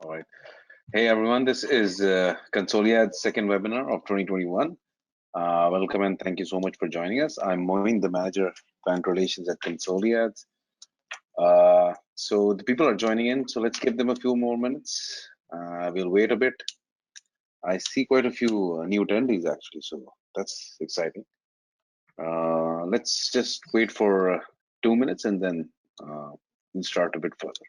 All right. Hey, everyone. This is Consoliad's second webinar of 2021. Welcome and thank you so much for joining us. I'm Moin, the manager of client relations at Consoliad. So the people are joining in, so let's give them a few more minutes. We'll wait a bit. I see quite a few new attendees actually, so that's exciting. Let's just wait for 2 minutes and then we'll start a bit further.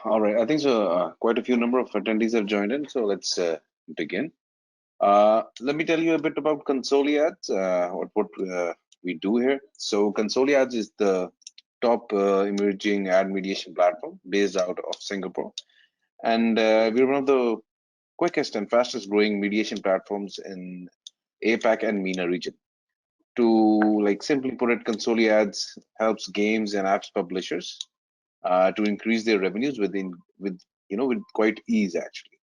All right, I think so. Quite a few number of attendees have joined in, so let's begin. Let me tell you a bit about Consoliad, what we do here. So Consoliad is the top emerging ad mediation platform based out of Singapore, and we're one of the quickest and fastest growing mediation platforms in APAC and MENA region. To simply put it, Consoliad helps games and apps publishers to increase their revenues with quite ease actually.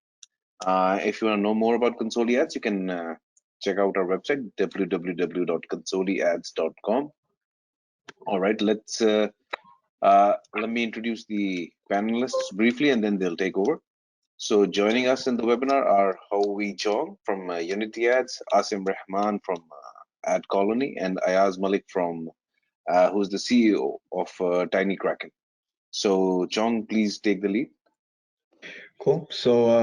If you want to know more about Consoliad, you can check out our website www.consoliads.com. All right, let me introduce the panelists briefly and then they'll take over. So joining us in the webinar are Howie Chong from Unity Ads, Asim Rahman from Ad Colony, and Ayaz Malik from who's the CEO of Tiny Kraken. So Chong, please take the lead. Cool. So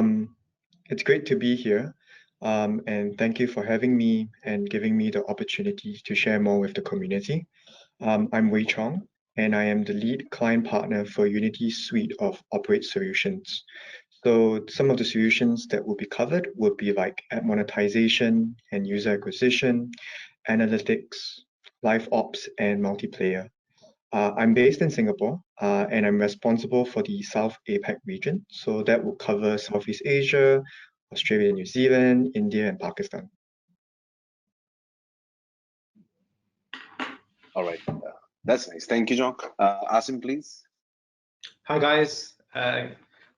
it's great to be here. And thank you for having me and giving me the opportunity to share more with the community. I'm Wei Chong, and I am the lead client partner for Unity's suite of Operate solutions. So some of the solutions that will be covered would be like ad monetization and user acquisition, analytics, live ops, and multiplayer. I'm based in Singapore, and I'm responsible for the South APAC region. So that will cover Southeast Asia, Australia, New Zealand, India, and Pakistan. All right, that's nice. Thank you, John. Asim, please. Hi guys,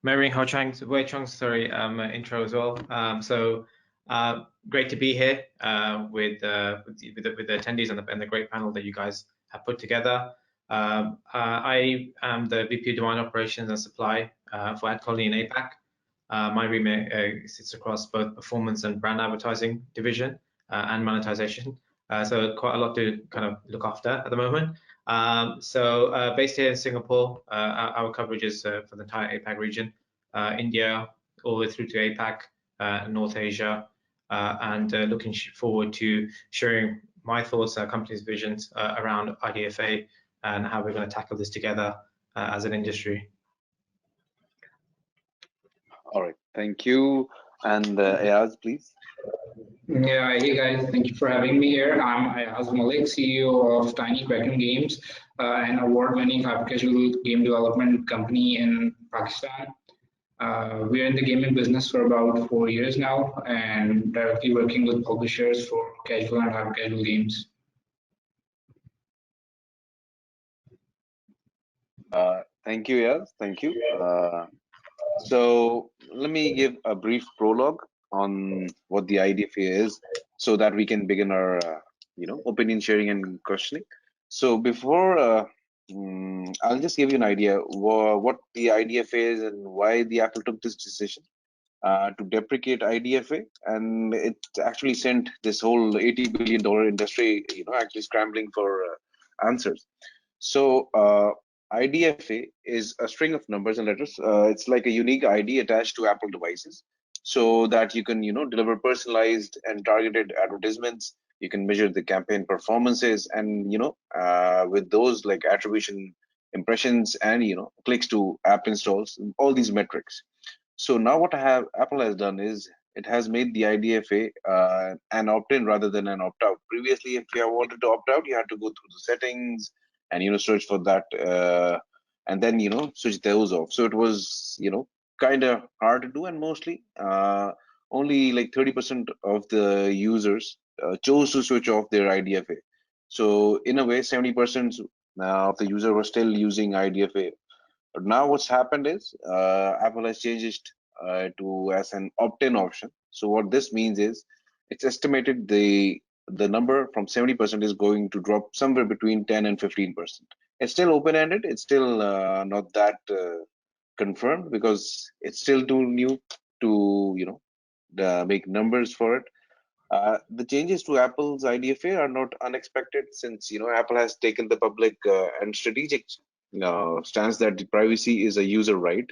Wei Chong, intro as well. Great to be here with the attendees and the great panel that you guys have put together. I am the VP of Demand Operations and Supply for Ad Colony in APAC. My remit sits across both performance and brand advertising division and monetization. So quite a lot to kind of look after at the moment. Based here in Singapore, our coverage is for the entire APAC region, India, all the way through to APAC, North Asia, and looking forward to sharing my thoughts, our company's visions around IDFA and how we're going to tackle this together as an industry. All right, thank you. And Ayaz, please. Yeah, hey guys, thank you for having me here. I'm Ayaz Malik, CEO of Tiny Kraken Games, an award-winning hyper-casual game development company in Pakistan. We're in the gaming business for about 4 years now and directly working with publishers for casual and hyper-casual games. Thank you, Ayaz. Thank you. So let me give a brief prologue on what the IDFA is so that we can begin our opinion sharing and questioning. So before I'll just give you an idea what the IDFA is and why the Apple took this decision. to deprecate IDFA, and it actually sent this whole $80 billion industry, actually scrambling for answers. So IDFA is a string of numbers and letters. It's like a unique ID attached to Apple devices, so that you can, deliver personalized and targeted advertisements. You can measure the campaign performances, and with those like attribution, impressions, and clicks to app installs, all these metrics. So now what Apple has done is it has made the IDFA an opt-in rather than an opt-out. Previously, if you wanted to opt out, you had to go through the settings and search for that, and then switch those off. So it was kind of hard to do, and mostly only like 30% of the users chose to switch off their IDFA. So in a way, 70% of the user were still using IDFA. But now what's happened is Apple has changed to as an opt-in option. So what this means is it's estimated the number from 70% is going to drop somewhere between 10 and 15%. It's still open-ended. It's still not that confirmed because it's still too new to make numbers for it. The changes to Apple's IDFA are not unexpected, since Apple has taken the public and strategic stance that privacy is a user right,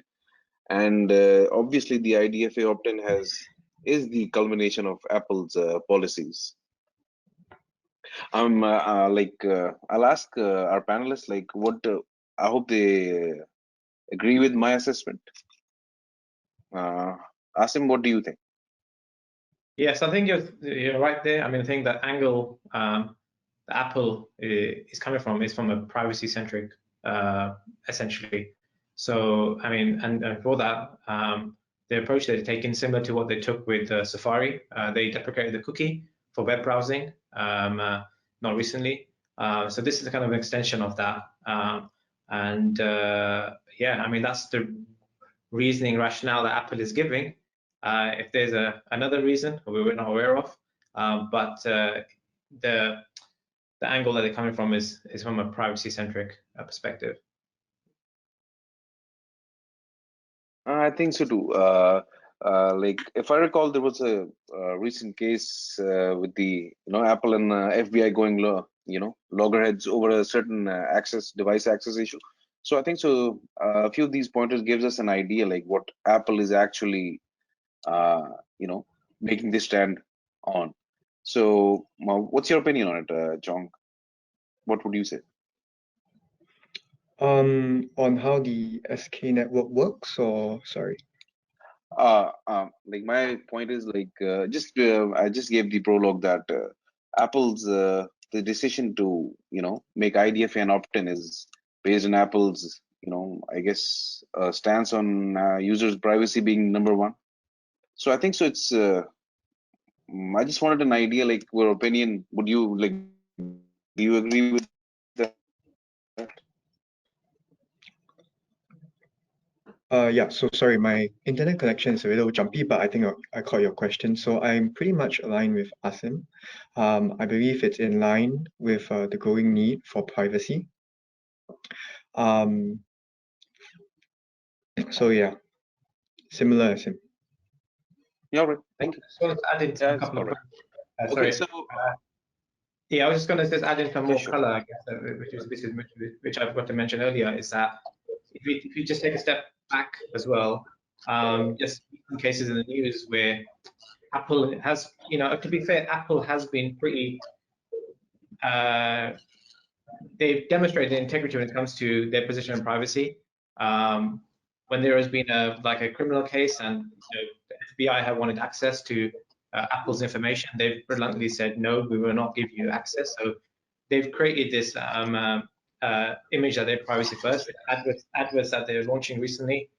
and obviously the IDFA opt-in is the culmination of Apple's policies. I'll ask our panelists what I hope they agree with my assessment. Asim, what do you think? Yes, I think you're right there. I mean, I think the angle that Apple is coming from is from a privacy-centric, essentially. So, I mean, and for that, the approach they've taken similar to what they took with Safari. They deprecated the cookie for web browsing, not recently. So this is a kind of an extension of that. Yeah, I mean, that's the reasoning rationale that Apple is giving. If there's another reason we're not aware of, but the angle that they're coming from is from a privacy-centric perspective. I think so too. Like if I recall, there was a recent case with the Apple and FBI going loggerheads over a certain device access issue. So I think so. A few of these pointers gives us an idea like what Apple is actually making this stand on. So what's your opinion on it, Chong? What would you say? On how the SKAdnetwork works, or sorry? Like my point is like I just gave the prologue that Apple's the decision to make IDFA an opt-in is based on Apple's I guess stance on users' privacy being number one. So I think so. It's I just wanted an idea, like your opinion. Would you like? Do you agree with that? Yeah, so sorry, my internet connection is a little jumpy, but I think I caught your question. So I'm pretty much aligned with Asim. I believe it's in line with the growing need for privacy. So yeah, similar as him. Yeah, all right. Thank you. So let's add in a couple of okay, so yeah, I was just going to just add in some more sure. color, I guess, which I've got to mention earlier, is that if you just take a step back as well, just in cases in the news where Apple has, to be fair, Apple has been pretty, they've demonstrated integrity when it comes to their position on privacy. When there has been a criminal case and the FBI have wanted access to Apple's information, they've bluntly said, no, we will not give you access. So they've created this image that they're privacy first. Adverts that they're launching recently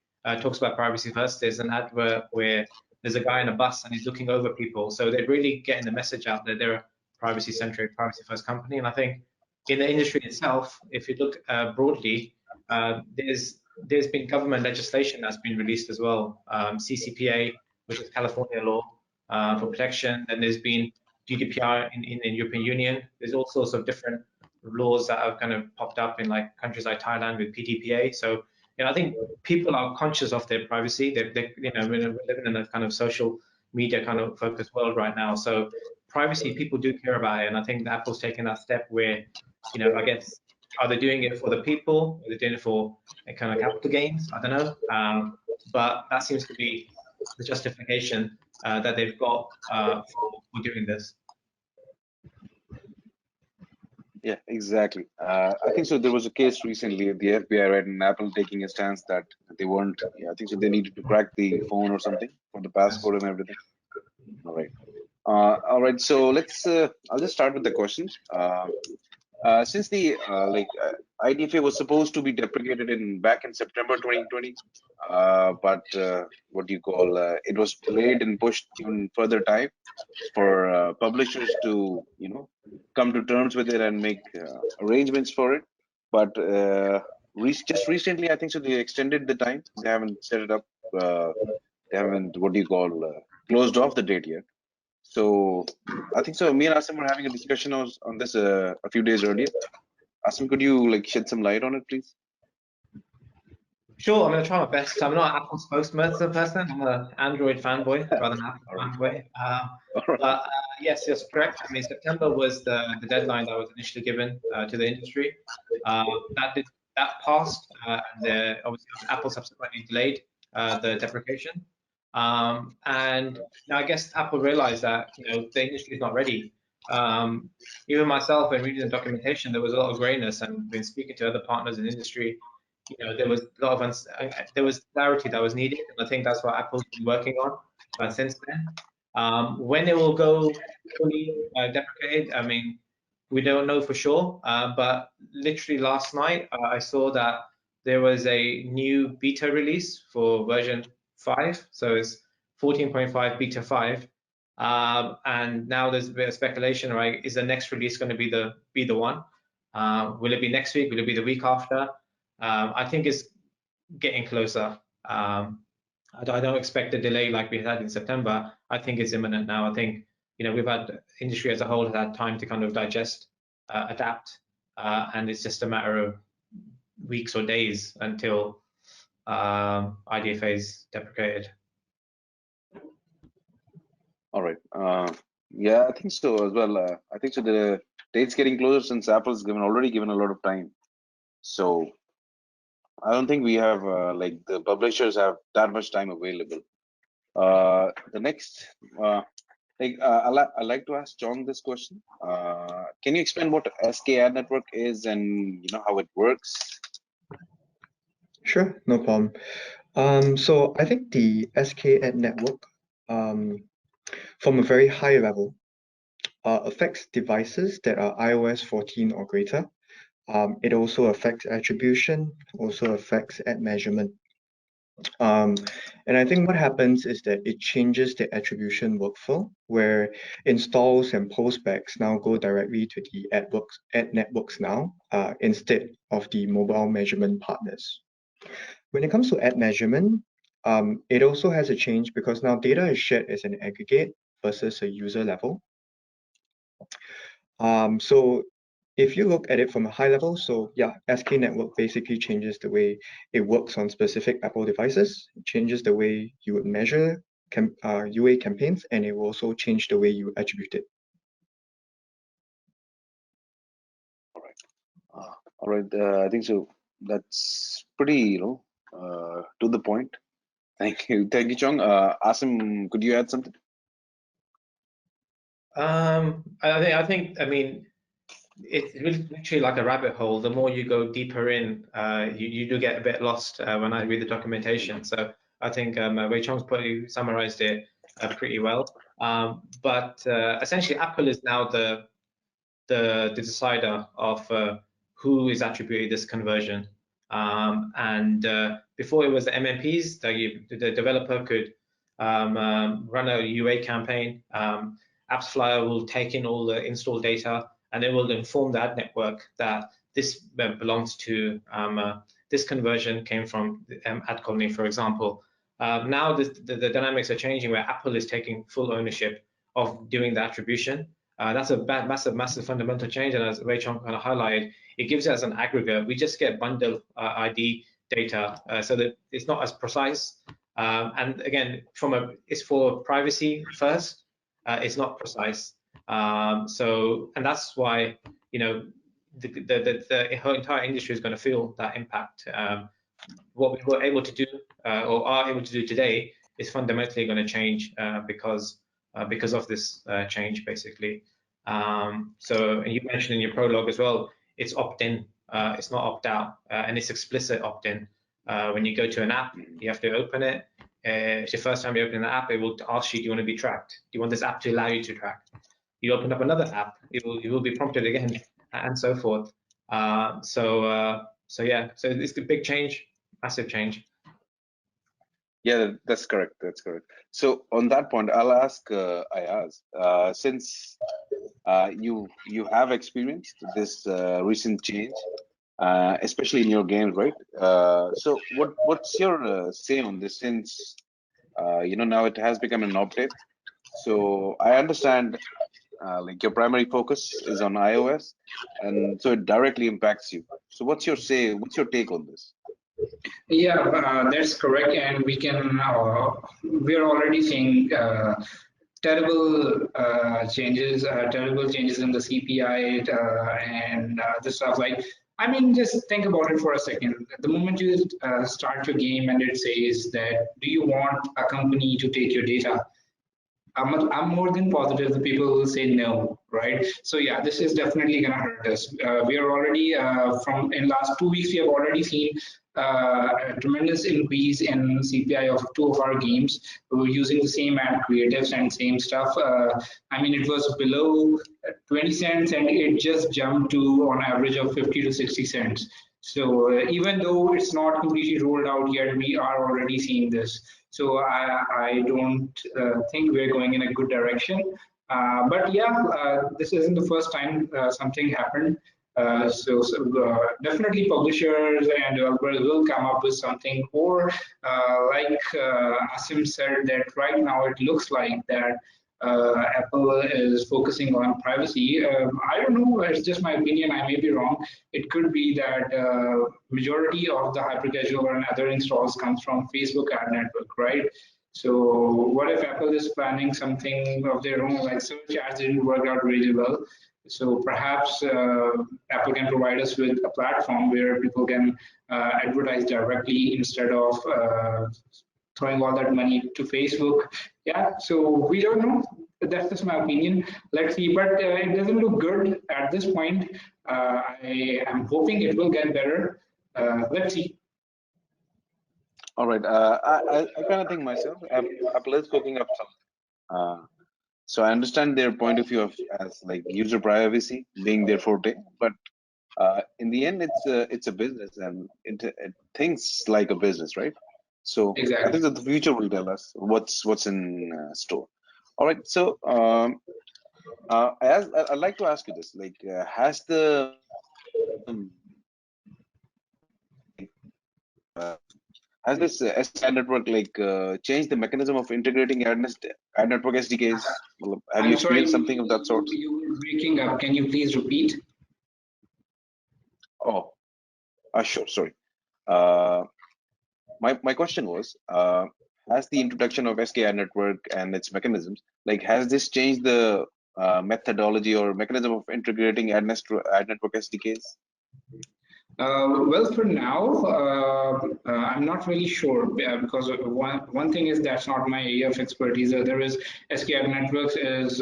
talks about privacy first. There's an advert where there's a guy in a bus and he's looking over people. So they're really getting the message out that they're a privacy-centric, privacy-first company. And I think in the industry itself, if you look broadly, there's been government legislation that's been released as well. CCPA, which is California law for protection, and there's been GDPR in the European Union. There's all sorts of different laws that have kind of popped up in countries like Thailand with PDPA. So I think people are conscious of their privacy. We're living in a kind of social media kind of focused world right now. So privacy, people do care about it, and I think Apple's taken that step where, I guess, are they doing it for the people? Are they doing it for kind of capital gains? I don't know. But that seems to be the justification that they've got for doing this. Yeah, exactly. I think so. There was a case recently at the FBI, right, and Apple taking a stance that they weren't. Yeah, I think so. They needed to crack the phone or something for the passcode and everything. All right. All right. So let's. I'll just start with the questions. Since the IDFA was supposed to be deprecated back in September 2020, but what do you call? It was delayed and pushed even further time for publishers to come to terms with it and make arrangements for it. But just recently, I think so, they extended the time. They haven't set it up. They haven't closed off the date yet. So I think so. Me and Asim were having a discussion on this a few days earlier. Asim, could you shed some light on it, please? Sure, I'm going to try my best. I'm not an Apple spokesperson. I'm an Android fanboy rather than Apple fanboy. But yes, correct. I mean, September was the deadline that was initially given to the industry. That passed, and obviously Apple subsequently delayed the deprecation. And now I guess Apple realized that the industry is not ready. Even myself, when reading the documentation, there was a lot of grayness, and been speaking to other partners in the industry. There was a lot of there was clarity that was needed, and I think that's what Apple's been working on since then. When it will go fully deprecated, I mean, we don't know for sure. But literally last night, I saw that there was a new beta release for version 5, so it's 14.5 beta 5. And now there's a bit of speculation, right? Is the next release going to be the one? Will it be next week? Will it be the week after? I think it's getting closer. I don't expect a delay like we had in September. I think it's imminent now. I think we've had industry as a whole has had time to kind of digest, adapt, and it's just a matter of weeks or days until IDFA is deprecated. All right. Yeah, I think so as well. I think so. The date's getting closer since Apple's already given a lot of time. So I don't think we have the publishers have that much time available. The next, I'd like to ask John this question. Can you explain what SKAdnetwork is and how it works? Sure, no problem. So I think the SKAdnetwork, from a very high level, affects devices that are iOS 14 or greater. It also affects attribution, also affects ad measurement. And I think what happens is that it changes the attribution workflow, where installs and postbacks now go directly to the ad networks now, instead of the mobile measurement partners. When it comes to ad measurement, it also has a change because now data is shared as an aggregate versus a user level. So if you look at it from a high level, so yeah, SKAdnetwork basically changes the way it works on specific Apple devices. It changes the way you would measure UA campaigns, and it will also change the way you attribute it. All right. I think so. That's pretty, to the point. Thank you, Chong. Asim, could you add something? I mean, it's literally like a rabbit hole. The more you go deeper in, you do get a bit lost when I read the documentation. So I think Wei Chong's probably summarized it pretty well. But essentially, Apple is now the decider of who is attributed this conversion. And before it was the MMPs, the developer could run a UA campaign. AppsFlyer will take in all the install data, and it will inform the ad network that this belongs to this conversion came from ad colony, for example. Now the dynamics are changing where Apple is taking full ownership of doing the attribution. That's a massive fundamental change, and as Wei Chong kind of highlighted, it gives us an aggregate. We just get bundle ID data, so that it's not as precise. And again, it's for privacy first. It's not precise. And that's why, you know, the whole entire industry is going to feel that impact. What we were able to do or are able to do today is fundamentally going to change because of this change, basically. So, and you mentioned in your prologue as well, it's opt-in, it's not opt-out, and it's explicit opt-in. When you go to an app, you have to open it. It's your first time you open the app, it will ask you, do you want to be tracked? Do you want this app to allow you to track? You open up another app, you will be prompted again, and so forth. So yeah, so it's a big change, massive change. Yeah, that's correct. That's correct. So on that point, I'll ask Ayaz, since you have experienced this recent change, especially in your games, right? So what's your say on this? Since you know, now it has become an update. So I understand like your primary focus is on iOS, and so it directly impacts you. So what's your say? What's your take on this? Yeah, that's correct, and we are already seeing terrible changes in the CPI and this stuff. Like, I mean, just think about it for a second. The moment you start your game and it says that, do you want a company to take your data? I'm more than positive the people will say no, right? So yeah, this is definitely going to hurt us. We are already in last 2 weeks, we have already seen a tremendous increase in CPI of 2 of our games. We were using the same ad creatives and same stuff. I mean, it was below 20 cents and it just jumped to on average of 50 to 60 cents. So even though it's not completely rolled out yet, we are already seeing this. So I don't think we're going in a good direction. But yeah, this isn't the first time something happened. So definitely publishers and developers will come up with something, or like Asim said, that right now it looks like that Apple is focusing on privacy. I don't know, it's just my opinion, I may be wrong. It could be that majority of the hyper-casual and other installs comes from Facebook ad network, right? So what if Apple is planning something of their own, like search ads didn't work out really well. So perhaps Apple can provide us with a platform where people can advertise directly instead of throwing all that money to Facebook. Yeah, so we don't know. That's just my opinion. Let's see, but it doesn't look good at this point. I am hoping it will get better. Let's see. All right. I kind of think myself, Apple is cooking up something. So I understand their point of view of as like user privacy being their forte, but in the end, it's a business and it thinks like a business, right? So Exactly. I think that the future will tell us what's in store. All right. So I'd like to ask you this: like, has this SKAdnetwork like changed the mechanism of integrating ad network SDKs? Have you experienced something of that sort? You were breaking up. Can you please repeat? Oh, sure. Sorry. My question was, has the introduction of SKAdnetwork and its mechanisms, like, has this changed the methodology or mechanism of integrating ad network SDKs? Well, for now, I'm not really sure because one thing is that's not my area of expertise. There is SKAdnetworks is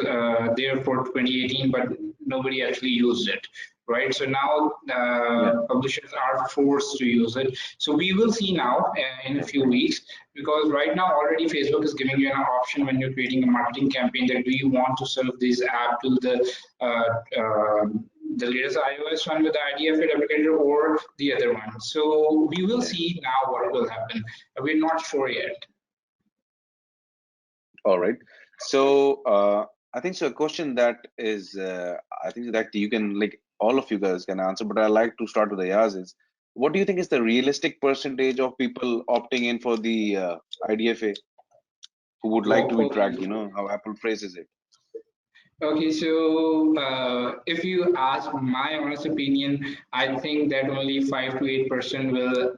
there for 2018, but nobody actually used it, right? So now publishers are forced to use it. So we will see now in a few weeks, because right now already Facebook is giving you an option when you're creating a marketing campaign that do you want to serve this app to the latest iOS one with the IDFA replicator or the other one. So we will see now what will happen. We're not sure yet. All right. So I think so. A question that is, I think that you can, like, all of you guys can answer, but I'd like to start with Ayaz is, what do you think is the realistic percentage of people opting in for the IDFA who would like to be tracked? You know how Apple phrases it. Okay, so if you ask my honest opinion, I think that only 5 to 8% will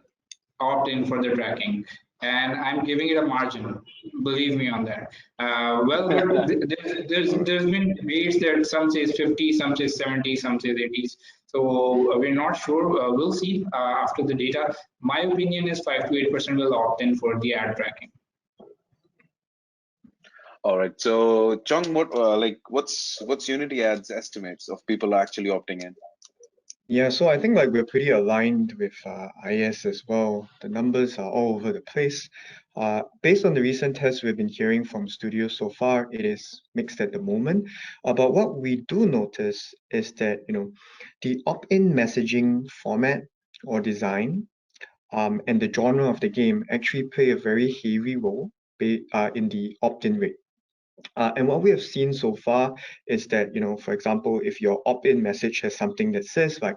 opt in for the tracking. And I'm giving it a margin, believe me on that. Well, there's been rates that some says 50, some says 70, some says 80. So we're not sure. We'll see after the data. My opinion is 5 to 8% will opt in for the ad tracking. All right. So, Chong, what's Unity Ads estimates of people actually opting in? Yeah, so I think like we're pretty aligned with IS as well. The numbers are all over the place. Based on the recent tests we've been hearing from studios so far, it is mixed at the moment. But what we do notice is that, the opt-in messaging format or design and the genre of the game actually play a very heavy role in the opt-in rate. And what we have seen so far is that, for example, if your opt-in message has something that says like,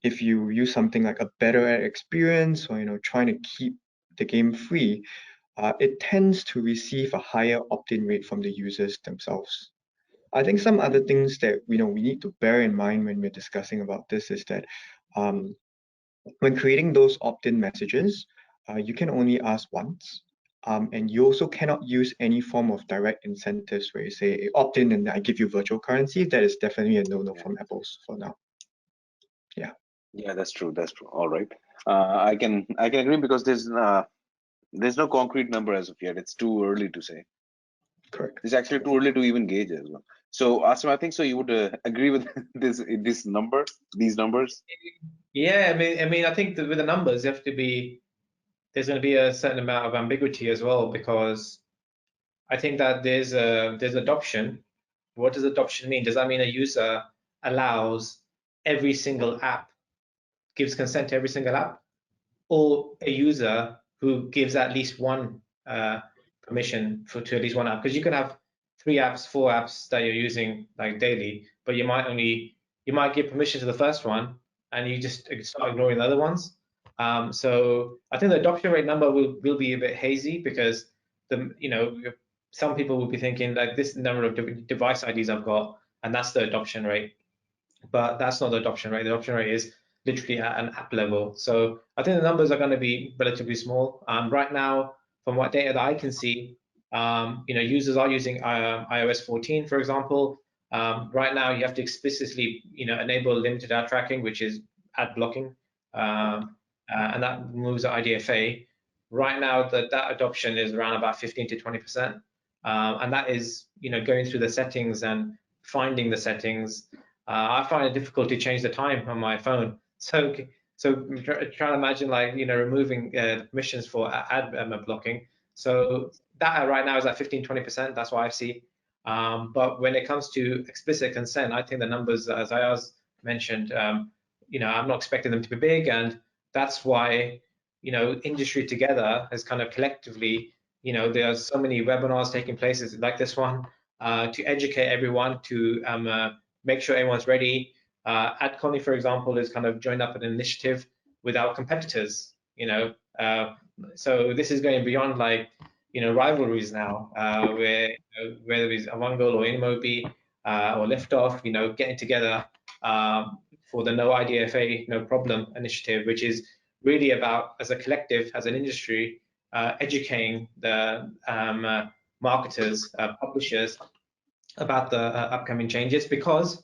if you use something like a better ad experience or, trying to keep the game free, it tends to receive a higher opt-in rate from the users themselves. I think some other things that, we need to bear in mind when we're discussing about this is that when creating those opt-in messages, you can only ask once. And you also cannot use any form of direct incentives where you say opt in and I give you virtual currency. That is definitely a no-no from Apple's for now. Yeah. Yeah, that's true. That's true. All right. I can agree because there's no concrete number as of yet. It's too early to say. Correct. It's actually too early to even gauge as well. So, Asim, I think so. You would agree with these numbers? Yeah, I think with the numbers, there's going to be a certain amount of ambiguity as well, because I think that there's adoption. What does adoption mean? Does that mean a user allows every single app, gives consent to every single app, or a user who gives at least one permission to at least one app? Because you can have 3 apps, 4 apps that you're using like daily, but you might give permission to the first one and you just start ignoring the other ones. So I think the adoption rate number will be a bit hazy, because some people will be thinking like this number of device IDs I've got, and that's the adoption rate. But that's not the adoption rate. The adoption rate is literally at an app level. So I think the numbers are going to be relatively small. Right now, from what data that I can see, users are using iOS 14, for example. Right now, you have to explicitly, enable limited ad tracking, which is ad blocking, and that moves to IDFA. Right now, that adoption is around about 15 to 20%, and that is, going through the settings and finding the settings. I find it difficult to change the time on my phone. So try to imagine like, removing permissions for ad blocking. So that right now is at 15, 20%. That's what I see. But when it comes to explicit consent, I think the numbers, as Ayaz mentioned, I'm not expecting them to be big, and that's why, industry together has kind of collectively, there are so many webinars taking place like this one to educate everyone, to make sure everyone's ready. AdColony, for example, is kind of joined up an initiative with our competitors, so this is going beyond like, rivalries now, where whether it's Awango or Inmobi or Liftoff, getting together for the No IDFA, No Problem initiative, which is really about, as a collective, as an industry, educating the marketers, publishers about the upcoming changes, because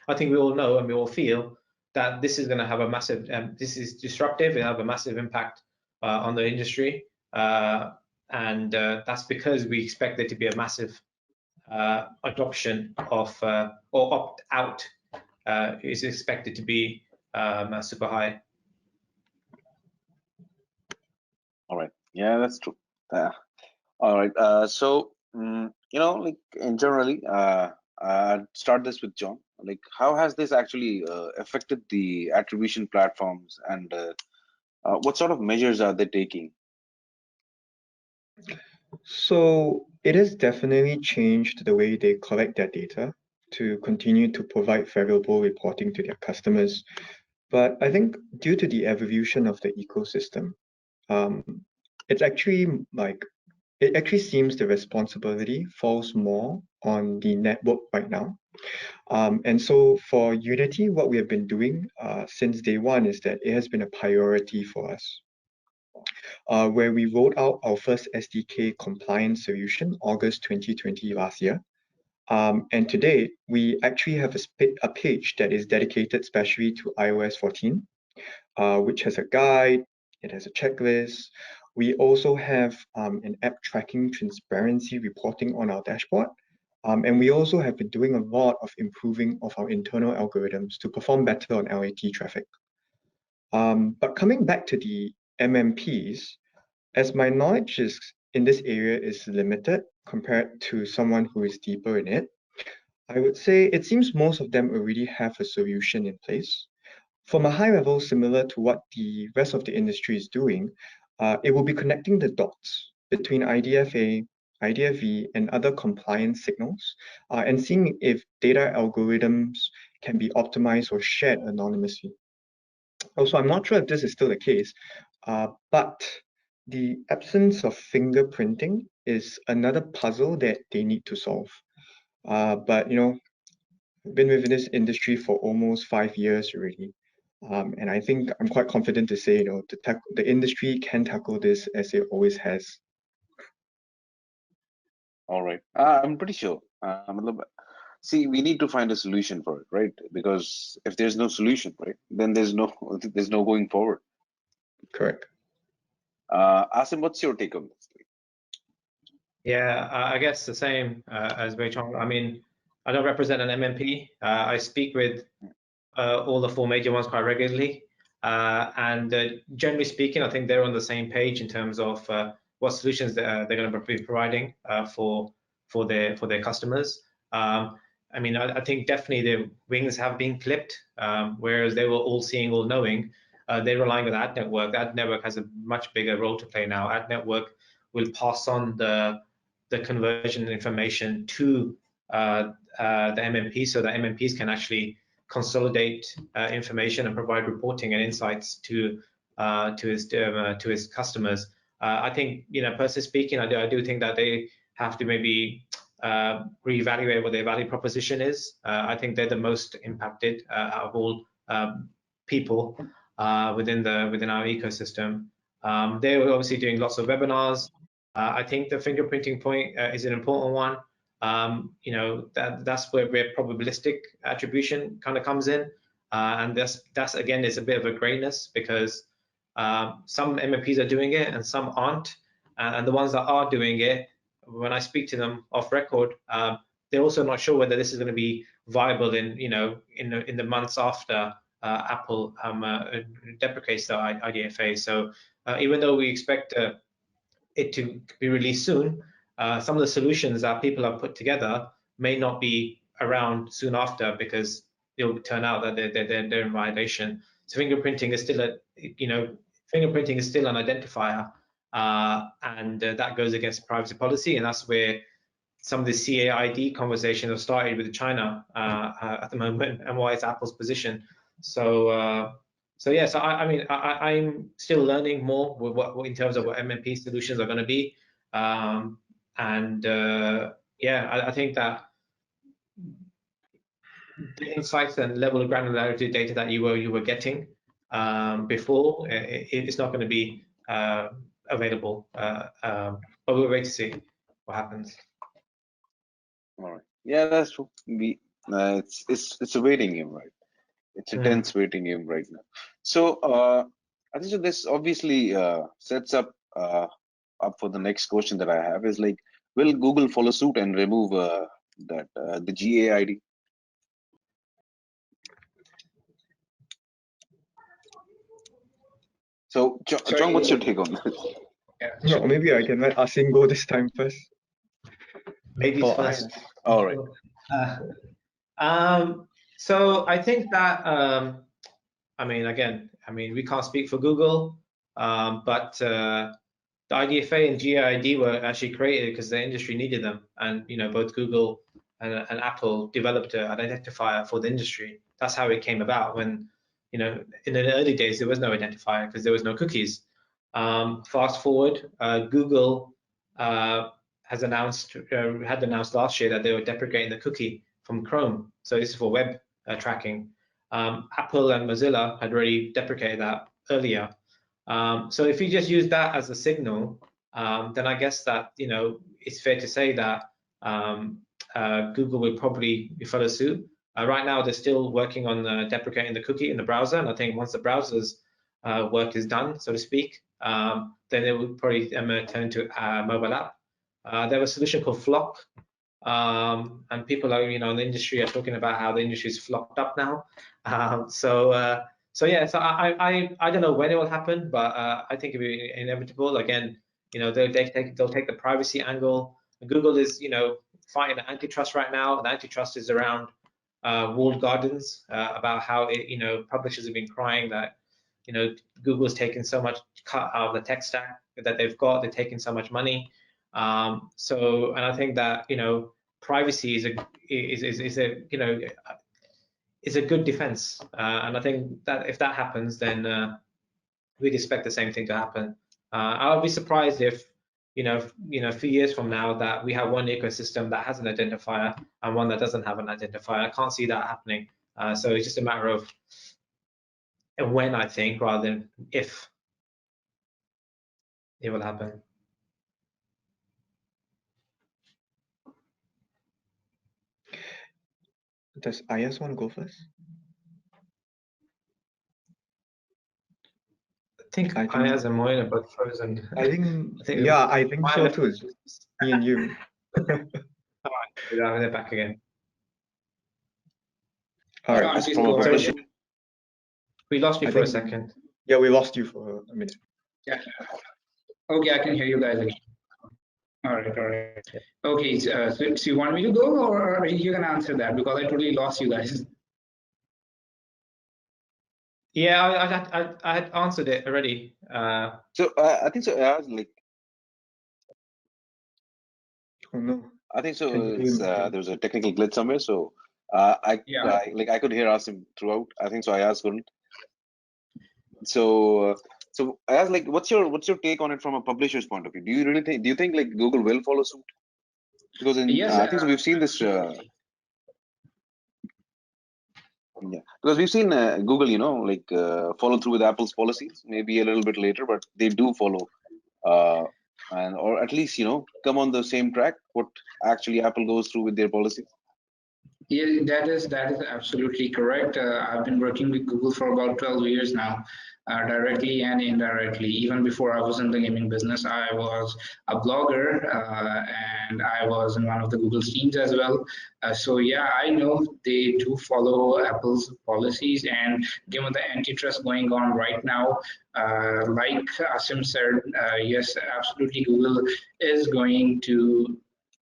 I think we all know and we all feel that this is going to have a massive, this is disruptive, it'll have a massive impact on the industry, and that's because we expect there to be a massive adoption of, or opt-out is expected to be super high. All right. Yeah, that's true. All right. So, like generally, I'd start this with John. Like, how has this actually affected the attribution platforms, and what sort of measures are they taking? So it has definitely changed the way they collect their data to continue to provide favorable reporting to their customers. But I think due to the evolution of the ecosystem, it's actually it actually seems the responsibility falls more on the network right now And so for Unity, what we have been doing since day one is that it has been a priority for us. Where we rolled out our first SDK compliant solution, August 2020 last year. And today, we actually have a page that is dedicated specially to iOS 14, which has a guide, it has a checklist. We also have an app tracking transparency reporting on our dashboard. And we also have been doing a lot of improving of our internal algorithms to perform better on LAT traffic. But coming back to the MMPs, as my knowledge in this area is limited compared to someone who is deeper in it, I would say it seems most of them already have a solution in place. From a high level, similar to what the rest of the industry is doing, it will be connecting the dots between IDFA, IDFE, and other compliance signals, and seeing if data algorithms can be optimized or shared anonymously. Also, I'm not sure if this is still the case, but the absence of fingerprinting is another puzzle that they need to solve. But I've been within this industry for almost 5 years already. And I think I'm quite confident to say, the industry can tackle this as it always has. All right. I'm pretty sure. See, we need to find a solution for it, right? Because if there's no solution, right, then there's no going forward. Correct. Asim, what's your take on this? Yeah, I guess the same as Wei Chong. I mean, I don't represent an MMP. I speak with all the 4 major ones quite regularly. And generally speaking, I think they're on the same page in terms of what solutions they're going to be providing for their customers. I mean, I think definitely the wings have been clipped, whereas they were all seeing, all knowing. They're relying on ad network. The ad network has a much bigger role to play now. Ad network will pass on the conversion information to the MMP, so that MMPs can actually consolidate information and provide reporting and insights to his customers. I think, personally speaking, I do think that they have to maybe reevaluate what their value proposition is. I think they're the most impacted out of all people within our ecosystem. They're obviously doing lots of webinars. I think the fingerprinting point is an important one. That's where probabilistic attribution kind of comes in, and that's again is a bit of a grayness because some MMPs are doing it and some aren't, and the ones that are doing it, when I speak to them off record, they're also not sure whether this is going to be viable in the months after Apple deprecates the IDFA. So even though we expect it to be released soon, some of the solutions that people have put together may not be around soon after because it'll turn out that they're in violation. So fingerprinting is still an identifier, and that goes against privacy policy, and that's where some of the CAID conversations have started with China at the moment, and why it's Apple's position. So I mean, I'm still learning more with what in terms of what MMP solutions are going to be, I think that the insights and level of granularity data that you were getting before, it's not going to be available. But we'll wait to see what happens. All right. Yeah, that's true. It's a waiting game, right? It's a tense waiting game right now. So I think this obviously sets up for the next question that I have is like, will Google follow suit and remove the GAID? So, Chong, what's your take on this? Yeah, no, maybe I can let Asim go this time first. Ladies first. All right. So I think that I mean, we can't speak for Google, but the IDFA and GAID were actually created because the industry needed them, and both Google and Apple developed an identifier for the industry. That's how it came about. When in the early days there was no identifier because there was no cookies. Fast forward, Google had announced last year that they were deprecating the cookie from Chrome. So this is for web tracking. Apple and Mozilla had already deprecated that earlier. So if you just use that as a signal, then I guess that, you know, it's fair to say that Google will probably follow suit. Right now, they're still working on deprecating the cookie in the browser, and I think once the browser's work is done, so to speak, then they will probably turn to mobile app. They have a solution called Flock, and people are, you know, in the industry are talking about how the industry is flocked up now. So yeah, so I don't know when it will happen, but I think it'll be inevitable. Again, you know, they'll take the privacy angle. Google is, you know, fighting the antitrust right now. The antitrust is around walled gardens, about how it, you know, publishers have been crying that, you know, Google's taken so much cut out of the tech stack that they've got. They're taking so much money. So, and I think that, you know, privacy is a you know, is a good defense, and I think that if that happens, then we'd expect the same thing to happen. I'll be surprised if, you know, a few years from now that we have one ecosystem that has an identifier and one that doesn't have an identifier. I can't see that happening. So it's just a matter of when, I think, rather than if it will happen. Does Ayaz want to go first? I think Ayaz and Moin are both frozen. I think yeah, I think so too. It's just me and you. All right, they're back again. All right. So we lost you for a second. Yeah, we lost you for a minute. Yeah. Okay, I can hear you guys again. All right. Okay, so you want me to go, or are you gonna answer that, because I totally lost you guys? Yeah, I had answered it already. So I think so. Like, oh no. I think so. There's a technical glitch somewhere. So I could hear Asim throughout. I think so. Ayaz couldn't. So Ayaz, like, what's your take on it from a publisher's point of view? Do you think like Google will follow suit? Because I think so we've seen this. Yeah, because we've seen Google, you know, like follow through with Apple's policies. Maybe a little bit later, but they do follow, and or at least, you know, come on the same track. What actually Apple goes through with their policies. Yeah, that is absolutely correct. I've been working with Google for about 12 years now, directly and indirectly. Even before I was in the gaming business, I was a blogger, and I was in one of the Google teams as well. So yeah, I know they do follow Apple's policies, and given the antitrust going on right now, like Asim said, yes, absolutely, Google is going to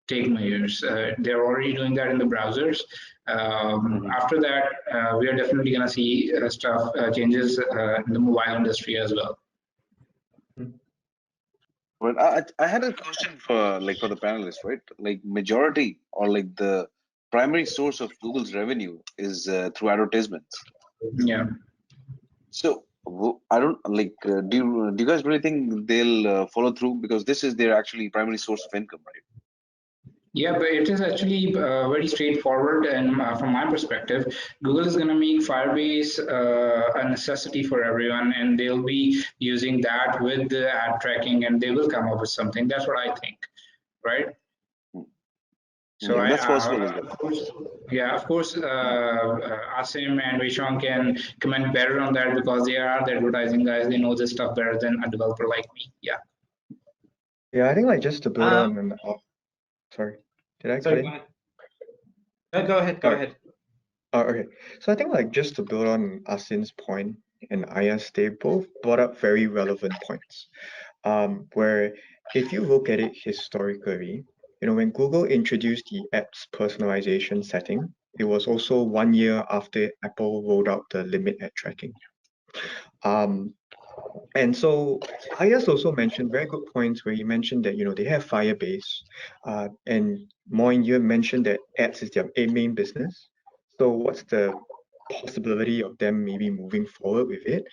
take measures. They're already doing that in the browsers. After that, we are definitely going to see changes in the mobile industry as well. Well, I had a question for the panelists, right? Like majority or like the primary source of Google's revenue is through advertisements. Yeah. So I don't like. Do you guys really think they'll follow through, because this is their actually primary source of income, right? Yeah, but it is actually very straightforward, and from my perspective, Google is going to make Firebase a necessity for everyone, and they'll be using that with the ad tracking, and they will come up with something. That's what I think, right? So yeah, that's possible. Of course, Asim and Vishwan can comment better on that, because they are the advertising guys. They know this stuff better than a developer like me. Yeah. Yeah, I think like just to build on. Sorry, did I cut in? No, go ahead. Go ahead. Oh, okay. So I think like just to build on Asin's point and Ayaz, they both brought up very relevant points. Where if you look at it historically, you know, when Google introduced the app's personalization setting, it was also 1 year after Apple rolled out the limit ad tracking. And so Ayaz also mentioned very good points where he mentioned that, you know, they have Firebase, and Moin, you mentioned that ads is their main business. So what's the possibility of them maybe moving forward with it?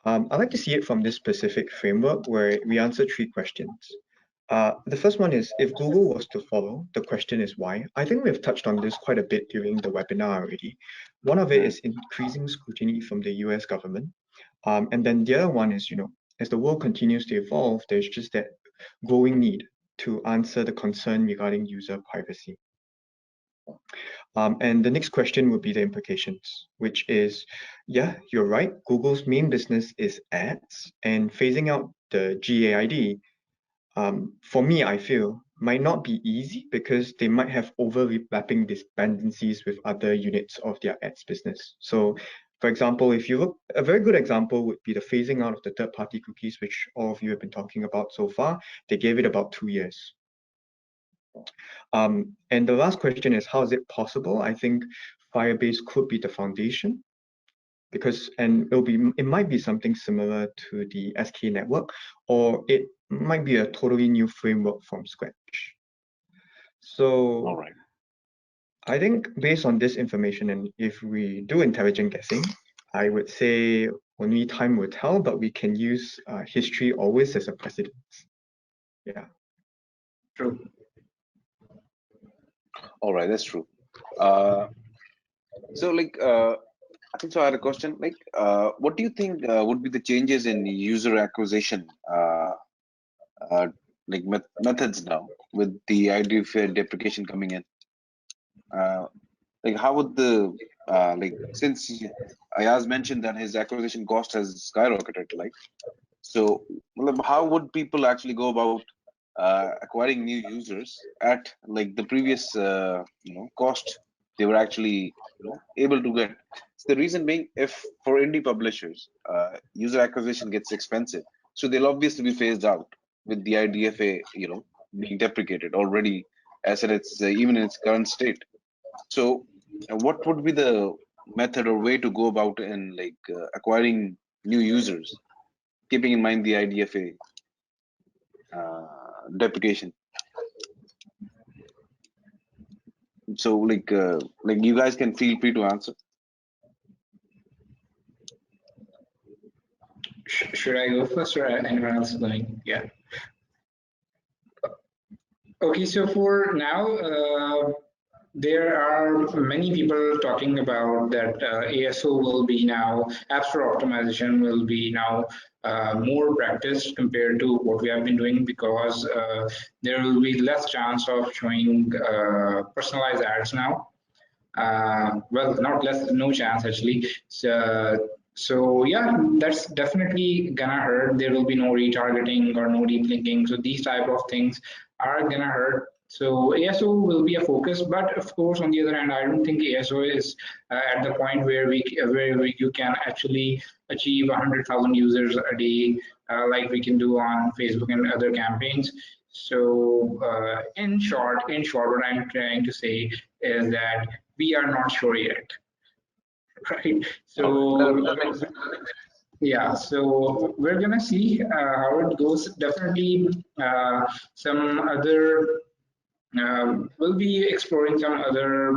I'd like to see it from this specific framework where we answer 3 questions. The first one is, if Google was to follow, the question is why? I think we've touched on this quite a bit during the webinar already. One of it is increasing scrutiny from the US government. And then the other one is, as the world continues to evolve, there's just that growing need to answer the concern regarding user privacy. And the next question would be the implications, which is, yeah, you're right. Google's main business is ads, and phasing out the GAID, for me, I feel, might not be easy because they might have overlapping dependencies with other units of their ads business. So, for example, if you look, a very good example would be the phasing out of the third-party cookies, which all of you have been talking about so far. They gave it about 2 years. And the last question is, how is it possible? I think Firebase could be the foundation, because it might be something similar to the SKAdnetwork, or it might be a totally new framework from scratch. So All right. I think based on this information, and if we do intelligent guessing, I would say only time will tell, but we can use history always as a precedent. Yeah. True. All right, that's true. So like, I think so. I had a question. Like, what do you think would be the changes in user acquisition, like methods now with the IDFA deprecation coming in? Like, how would the like, since Ayaz mentioned that his acquisition cost has skyrocketed, like, so how would people actually go about acquiring new users at like the previous cost they were actually able to get? So the reason being, if for indie publishers user acquisition gets expensive, so they'll obviously be phased out with the IDFA being deprecated already as in its even in its current state. So what would be the method or way to go about in like acquiring new users, keeping in mind the IDFA deprecation? So like you guys can feel free to answer. Should I go first, or anyone else going? Yeah. Okay, so for now, there are many people talking about that ASO will be now, App Store optimization will be now more practiced compared to what we have been doing, because there will be less chance of showing personalized ads now. Well, not less, no chance actually. So yeah, that's definitely gonna hurt. There will be no retargeting or no deep linking. So these type of things are gonna hurt. So ASO will be a focus, but of course, on the other hand, I don't think ASO is at the point where you can actually achieve 100,000 users a day, like we can do on Facebook and other campaigns. So in short, what I'm trying to say is that we are not sure yet, right? So yeah, so we're gonna see how it goes. Definitely, some other we'll be exploring some other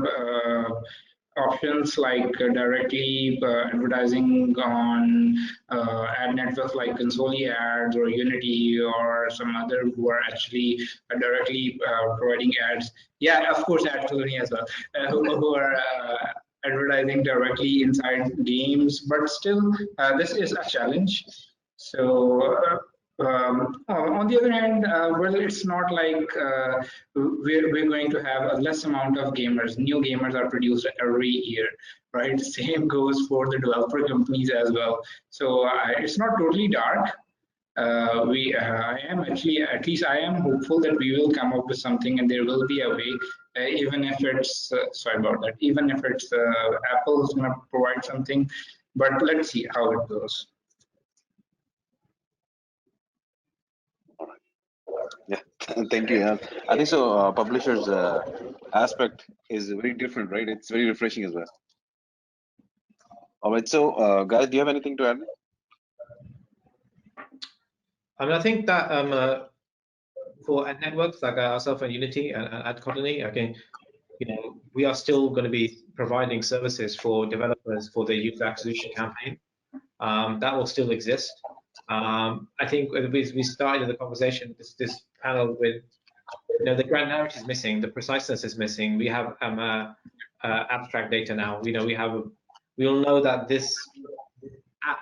options like directly advertising on ad networks like Console ads or Unity or some other who are actually directly providing ads. Yeah, of course, AdColony as well, who are advertising directly inside games. But still, this is a challenge. So. On the other hand, well, it's not like we're going to have a less amount of gamers. New gamers are produced every year, right? Same goes for the developer companies as well. So it's not totally dark. I am actually, at least I am hopeful that we will come up with something, and there will be a way, even if it's, sorry about that, even if it's Apple is going to provide something, but let's see how it goes. Yeah, thank you. I think so. Publishers' aspect is very different, right? It's very refreshing as well. All right, so guys, do you have anything to add? I mean, I think that for ad networks like ourselves and Unity and AdColony, again, we are still going to be providing services for developers for the user acquisition campaign. That will still exist. I think we started the conversation, this panel with, the granularity is missing, the preciseness is missing. We have abstract data now. We all know that this app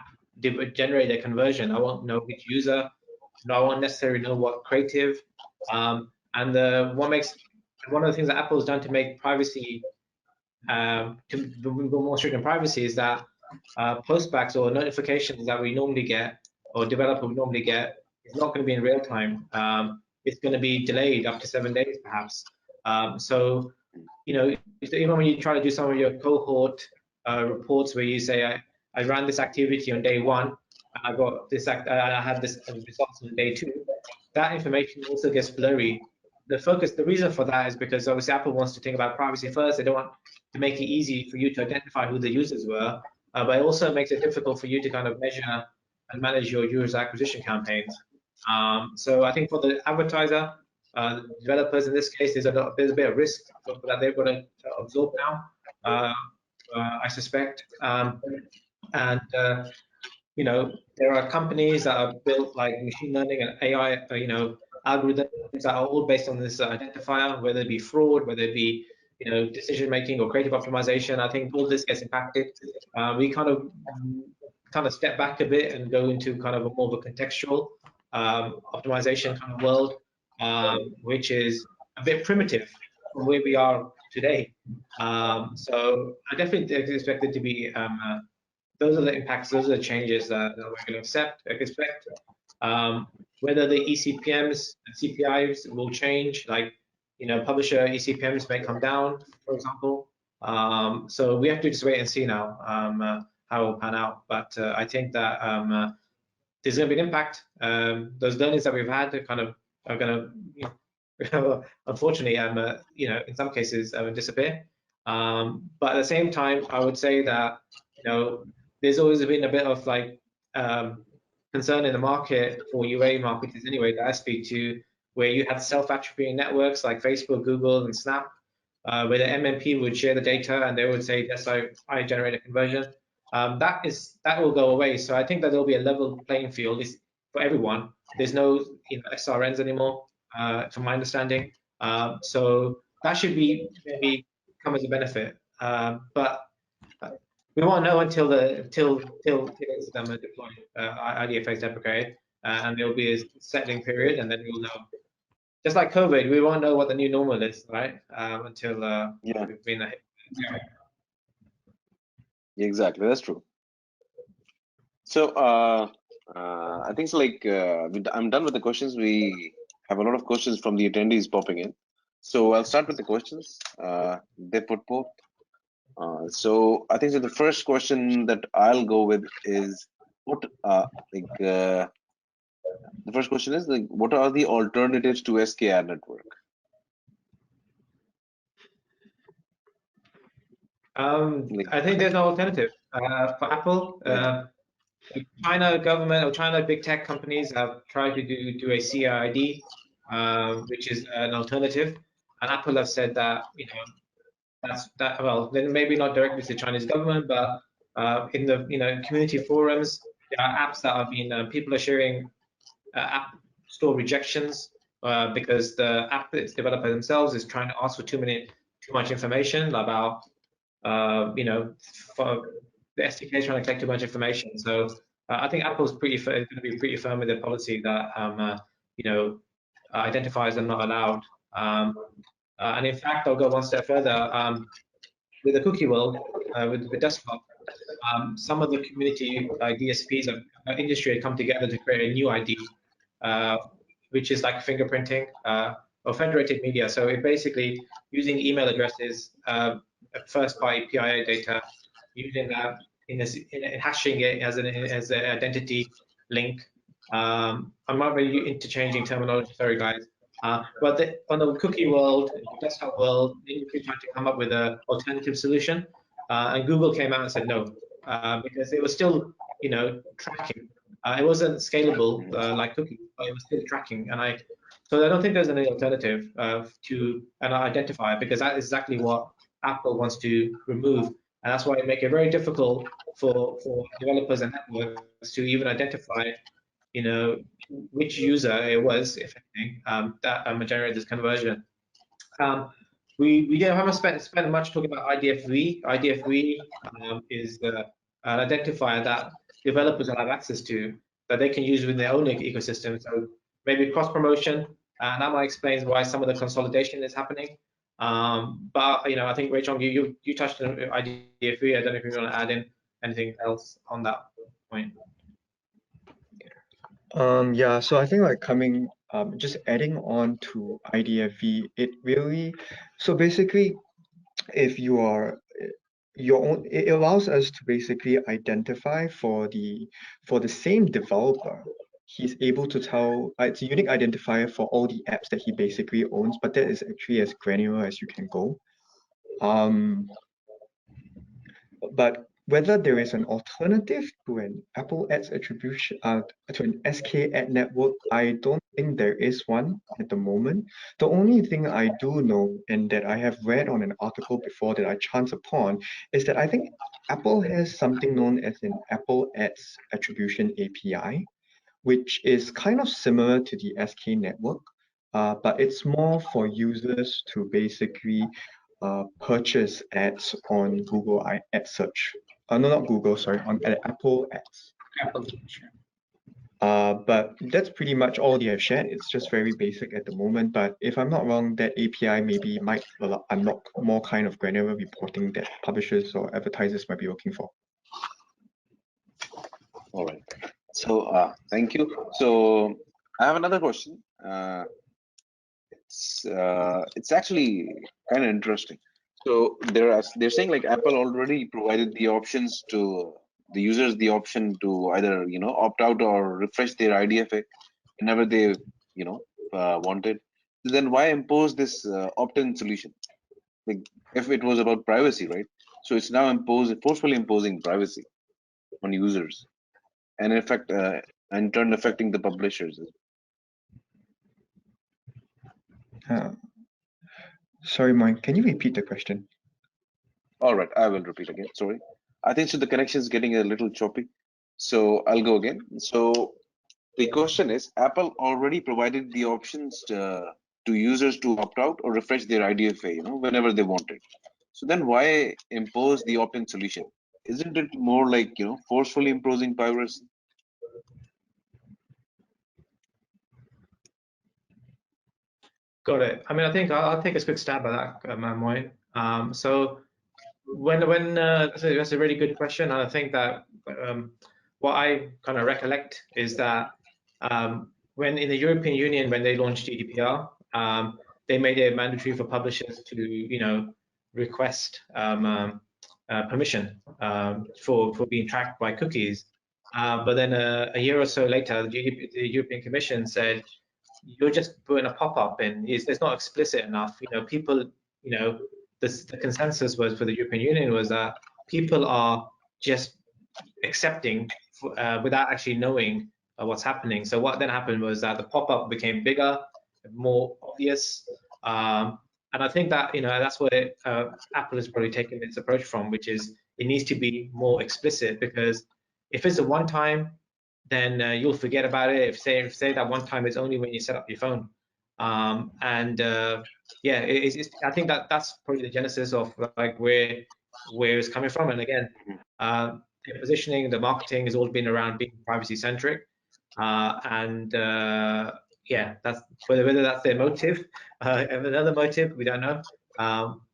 generate a conversion. I won't know which user. I won't necessarily know what creative. And one of the things that Apple's done to make privacy to be more strict in privacy is that postbacks or notifications that we normally get or developer would normally get is not going to be in real time. It's going to be delayed up to 7 days, perhaps. So, even when you try to do some of your cohort reports where you say, I ran this activity on day 1, and I got this, I had this results on day 2, that information also gets blurry. The reason for that is because obviously Apple wants to think about privacy first. They don't want to make it easy for you to identify who the users were, but it also makes it difficult for you to kind of measure and manage your user acquisition campaigns. So I think for the advertiser, developers in this case, there's a bit of risk that they've got to absorb now, I suspect. There are companies that are built like machine learning and AI, algorithms that are all based on this identifier, whether it be fraud, whether it be decision making or creative optimization. I think all this gets impacted. We kind of step back a bit and go into kind of a more of a contextual optimization kind of world, which is a bit primitive from where we are today. So I definitely expect it to be. Those are the impacts. Those are the changes that we're going to expect. Whether the eCPMs and CPIs will change, like publisher eCPMs may come down, for example. So we have to just wait and see now how it will pan out. But I think that there's going to be an impact. Those learnings that we've had are going to, unfortunately, in some cases, disappear. But at the same time, I would say that there's always been a bit of concern in the market for UA marketers anyway that I speak to, where you have self-attributing networks like Facebook, Google, and Snap, where the MMP would share the data and they would say, yes, I generate a conversion. That will go away. So I think that there'll be a level playing field for everyone. There's no SRNs anymore, from my understanding. So that should maybe come as a benefit. But we won't know until them are deployed, IDFA is deprecated, and there'll be a settling period, and then we'll know. Just like COVID, we won't know what the new normal is, right? Until we've been ahead. Yeah, exactly, that's true. So I think I'm done with the questions. We have a lot of questions from the attendees popping in. So I'll start with the questions. They put both. So I think that the first question that I'll go with is the first question is what are the alternatives to SKAdnetwork? I think there's no alternative for Apple. China government or China big tech companies have tried to do a CID, which is an alternative, and Apple have said that well, then maybe not directly to the Chinese government, but in the community forums, there are apps that have been people are sharing app store rejections because the app developer themselves is trying to ask for too much information about for the SDK is trying to collect too much information. So I think Apple's going to be pretty firm with their policy that identifiers are not allowed. And in fact, I'll go one step further. With the cookie world, with the desktop, some of the community DSPs of industry have come together to create a new ID, which is like fingerprinting or federated media. So it basically using email addresses, first by PII data, using that in hashing it as an identity link. I'm not really interchanging terminology, sorry guys. But on the cookie world, desktop world, the industry tried to come up with an alternative solution, and Google came out and said no, because it was still, tracking. It wasn't scalable like cookies, but it was still tracking. So I don't think there's any alternative to an identifier, because that is exactly what Apple wants to remove, and that's why it makes it very difficult for developers and networks to even identify you know, which user it was, if anything, that generated this conversion. We haven't spent much talking about IDFV. IDFV is an identifier that developers will have access to that they can use within their own ecosystem. So maybe cross promotion, and that might explain why some of the consolidation is happening. But I think Wei Chong, you touched on IDFV. I don't know if you want to add in anything else on that point. Yeah, so I think just adding on to IDFV, it really, so basically, if you are your own, it allows us to basically identify for the same developer. He's able to tell, it's a unique identifier for all the apps that he basically owns, but that is actually as granular as you can go. But whether there is an alternative to an Apple Ads attribution to an SKAdnetwork, I don't think there is one at the moment. The only thing I do know, and that I have read on an article before that I chanced upon, is that I think Apple has something known as an Apple Ads attribution API, which is kind of similar to the SKAdnetwork, but it's more for users to basically purchase ads on Google Ad Search. No, not Google, sorry, on Apple Ads. Apple. But that's pretty much all they have shared. It's just very basic at the moment. But if I'm not wrong, that API maybe might unlock more kind of granular reporting that publishers or advertisers might be looking for. All right. So thank you. So I have another question. It's actually kind of interesting. So they're saying like Apple already provided the options to the users, the option to either opt out or refresh their IDFA whenever they wanted. So then why impose this opt-in solution? Like if it was about privacy, right? So it's now forcefully imposing privacy on users, and in fact, in turn affecting the publishers. Sorry, Moin, can you repeat the question? All right, I will repeat again. Sorry. I think so the connection is getting a little choppy. So I'll go again. So the question is, Apple already provided the options to users to opt out or refresh their IDFA, whenever they wanted. So then why impose the opt-in solution? Isn't it more like, forcefully imposing privacy? Got it. I mean, I think I'll take a quick stab at that, Moin. So that's a really good question. And I think that what I kind of recollect is that when in the European Union, when they launched GDPR, they made it mandatory for publishers to, request permission for being tracked by cookies. But then a year or so later, the European Commission said, you're just putting a pop-up in. It's not explicit enough. People, the consensus was for the European Union was that people are just accepting without actually knowing what's happening. So what then happened was that the pop-up became bigger, more obvious, and I think that that's where Apple has probably taken its approach from, which is it needs to be more explicit, because if it's a one-time, then you'll forget about it. If say that one time is only when you set up your phone, yeah, I think that's probably the genesis of like where it's coming from. And again, the positioning, the marketing has always been around being privacy centric, yeah, that's whether that's their motive, another motive we don't know.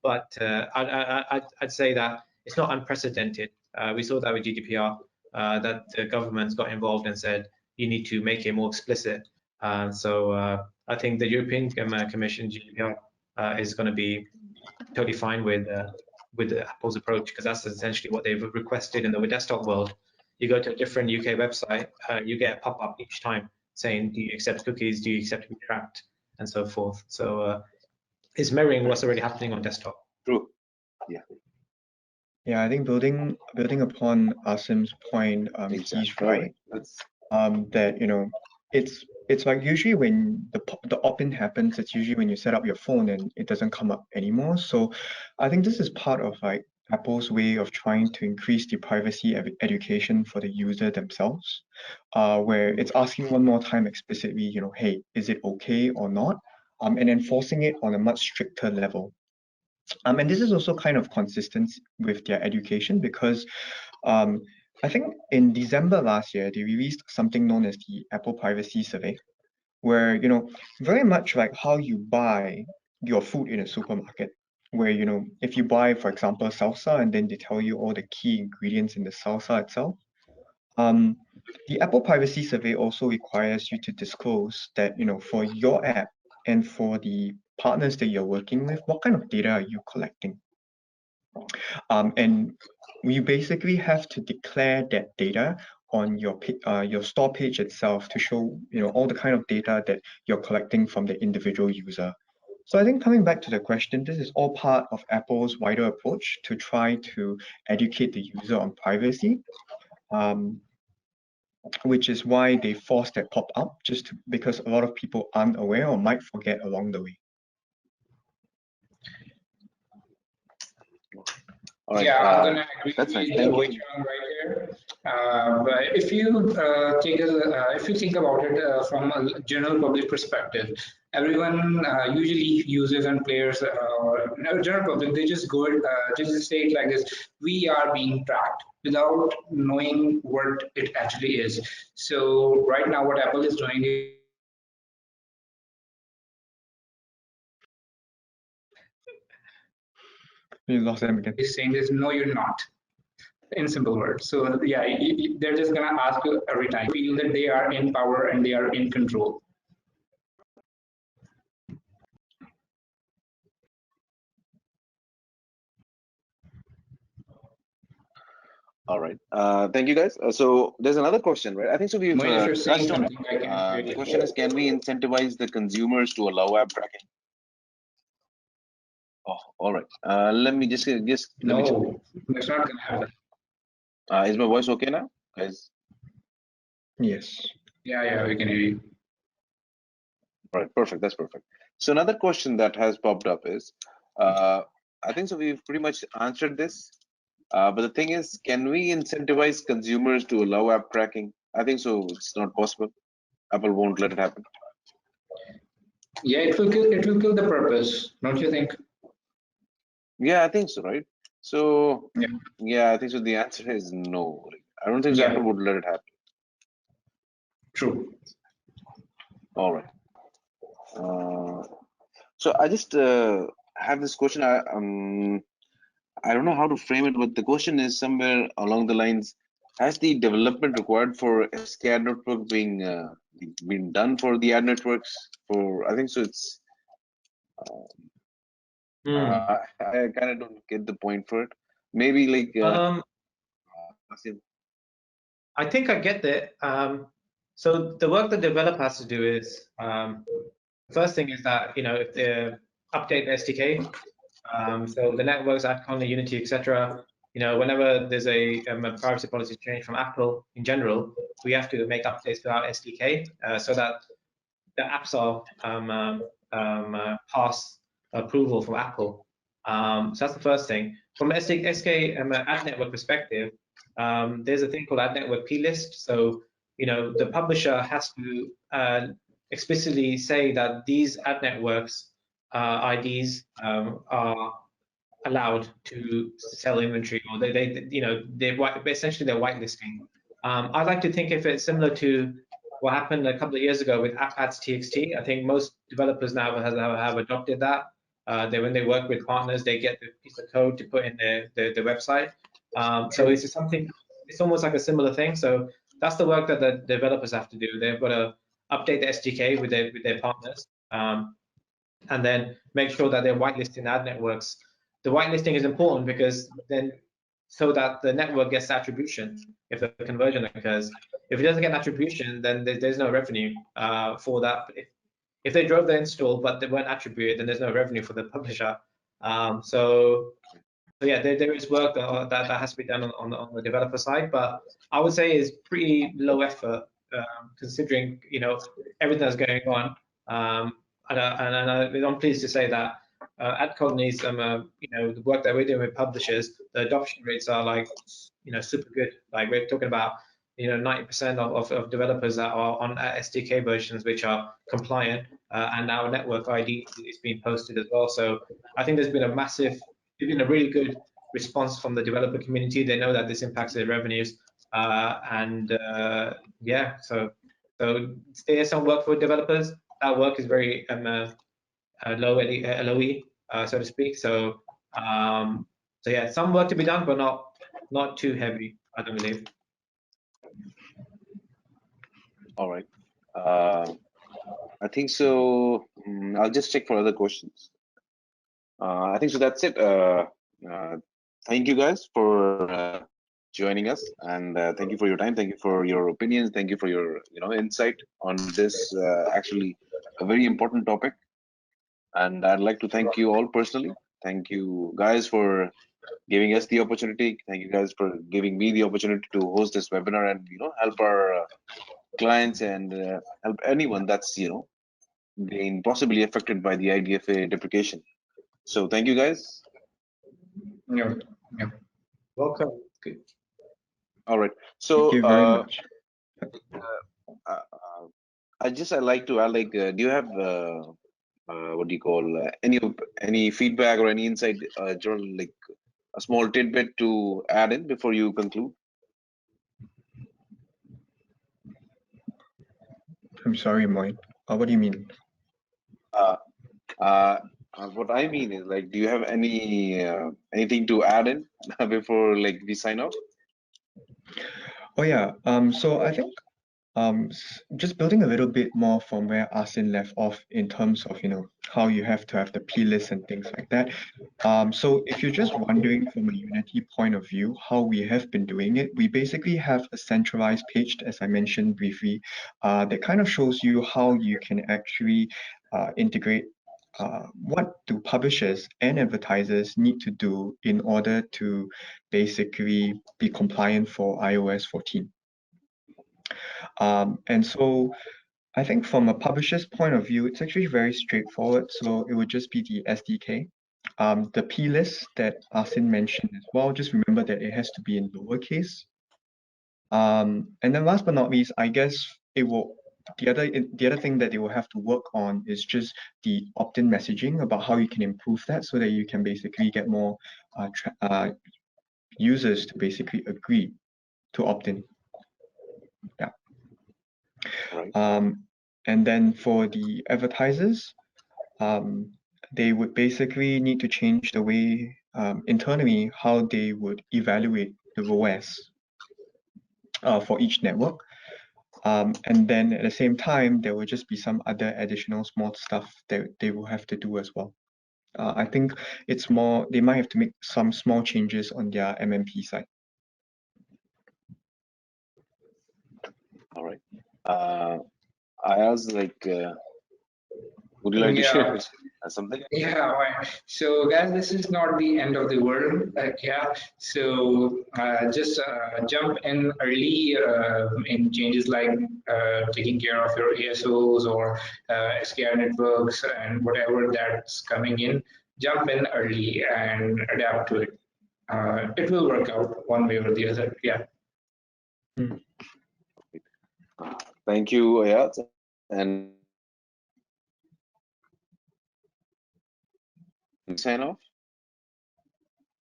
But I'd say that it's not unprecedented. We saw that with GDPR. That the governments got involved and said you need to make it more explicit. So I think the European Commission GDPR is going to be totally fine with Apple's approach, because that's essentially what they've requested in the desktop world. You go to a different UK website, you get a pop-up each time saying, do you accept cookies? Do you accept to be tracked? And so forth. So it's mirroring what's already happening on desktop. True. Yeah. Yeah, I think building upon Asim's point, he's right. That it's like usually when the opt-in happens, it's usually when you set up your phone and it doesn't come up anymore. So I think this is part of like Apple's way of trying to increase the privacy education for the user themselves, where it's asking one more time explicitly, hey, is it okay or not? And enforcing it on a much stricter level. And this is also kind of consistent with their education because I think in December last year, they released something known as the Apple Privacy Survey, where, very much like how you buy your food in a supermarket, where, if you buy, for example, salsa, and then they tell you all the key ingredients in the salsa itself, the Apple Privacy Survey also requires you to disclose that, for your app and for the partners that you're working with, what kind of data are you collecting? And you basically have to declare that data on your store page itself to show, all the kind of data that you're collecting from the individual user. So I think coming back to the question, this is all part of Apple's wider approach to try to educate the user on privacy, which is why they forced that pop-up, because a lot of people aren't aware or might forget along the way. All right, yeah, I'm gonna agree that's nice. with Thank Wei you. Chang right here. But if you think about it from a general public perspective, everyone usually users and players or general public, they just just say it like this: we are being tracked, without knowing what it actually is. So right now, what Apple is doing is You lost them again. saying this: no, you're not. In simple words. So yeah, they're just gonna ask you every time, feel that they are in power and they are in control. All right. Thank you, guys. So there's another question, right? I think so. We've Mohit, if you're saying touched on it. something, I can hear The you. question is, can we incentivize the consumers to allow app tracking? Oh, all right. Let me just let me check. No, that's not gonna happen. Is my voice okay now, guys? Yes. Yeah, we can hear you. All right, perfect. That's perfect. So another question that has popped up is, I think so. We've pretty much answered this. But the thing is, can we incentivize consumers to allow app tracking? I think so. It's not possible. Apple won't let it happen. Yeah, it will kill the purpose, don't you think? Yeah, I think so, right? So Yeah. yeah, I think so. The answer is no. I don't think so Yeah. Apple would let it happen. True. All right. So I just have this question. I don't know how to frame it, but the question is somewhere along the lines: has the development required for SKAdnetwork being done for the ad networks? For I think so. It's I kind of don't get the point for it. Maybe like I think I get that. So the work the developer has to do is the first thing is that if they update the SDK, so the networks, AdColony, Unity, etc. Whenever there's a privacy policy change from Apple in general, we have to make updates to our SDK so that the apps are pass approval from Apple. So that's the first thing. From SK ad network perspective, there's a thing called ad network plist. So the publisher has to explicitly say that these ad networks IDs are allowed to sell inventory, or they're essentially they're whitelisting. I like to think if it's similar to what happened a couple of years ago with app.ads.txt. I think most developers now have adopted that. When they work with partners, they get the piece of code to put in their website. So it's something. It's almost like a similar thing. So that's the work that the developers have to do. They've got to update the SDK with their partners, and then make sure that they're whitelisting ad networks. The whitelisting is important because then so that the network gets attribution if the conversion occurs. If it doesn't get attribution, then there's no revenue for that. If they drove the install but they weren't attributed, then there's no revenue for the publisher. So yeah, there is work that has to be done on the developer side, but I would say is pretty low effort considering everything that's going on. And I'm pleased to say that ad colonies, the work that we're doing with publishers, the adoption rates are like, super good. Like we're talking about, 90% of developers that are on SDK versions which are compliant, and our network ID is being posted as well. So I think there's been a really good response from the developer community. They know that this impacts their revenues, yeah. So there's some work for developers. That work is very low LOE, so to speak. So yeah, some work to be done, but not too heavy, I don't believe. All right. I think so. I'll just check for other questions. I think so. That's it. Thank you guys for joining us, and thank you for your time. Thank you for your opinions. Thank you for your insight on this actually a very important topic. And I'd like to thank you all personally. Thank you guys for giving us the opportunity. Thank you guys for giving me the opportunity to host this webinar and help our clients and help anyone that's being possibly affected by the IDFA deprecation. So thank you guys. Yeah. Welcome. Good. All right. So Thank you very much. I'd like to add, do you have what do you call any feedback or any insight, Jordan, like a small tidbit to add in before you conclude? I'm sorry, Moin. What do you mean? What I mean is, like, do you have anything to add in before we sign off? Oh yeah. So I think just building a little bit more from where Asin left off in terms of how you have to have the plist and things like that. So if you're just wondering from a Unity point of view how we have been doing it, we basically have a centralized page, as I mentioned briefly, that kind of shows you how you can actually integrate what do publishers and advertisers need to do in order to basically be compliant for iOS 14. And so I think from a publisher's point of view, it's actually very straightforward. So it would just be the SDK. The plist that Asin mentioned as well, just remember that it has to be in lowercase. And then last but not least, I guess the other thing that they will have to work on is just the opt-in messaging about how you can improve that so that you can basically get more users to basically agree to opt in. Yeah. Right. And then for the advertisers, they would basically need to change the way internally how they would evaluate the ROAS for each network. And then at the same time, there will just be some other additional small stuff that they will have to do as well. I think it's more, they might have to make some small changes on their MMP side. All right. Ayaz, would you like to share something? Yeah, right. So guys, this is not the end of the world. Yeah, so just jump in early in changes like taking care of your ASOs or SKAdnetworks and whatever that's coming in. Jump in early and adapt to it. It will work out one way or the other. Yeah. Thank you, Ayaz. And sign off.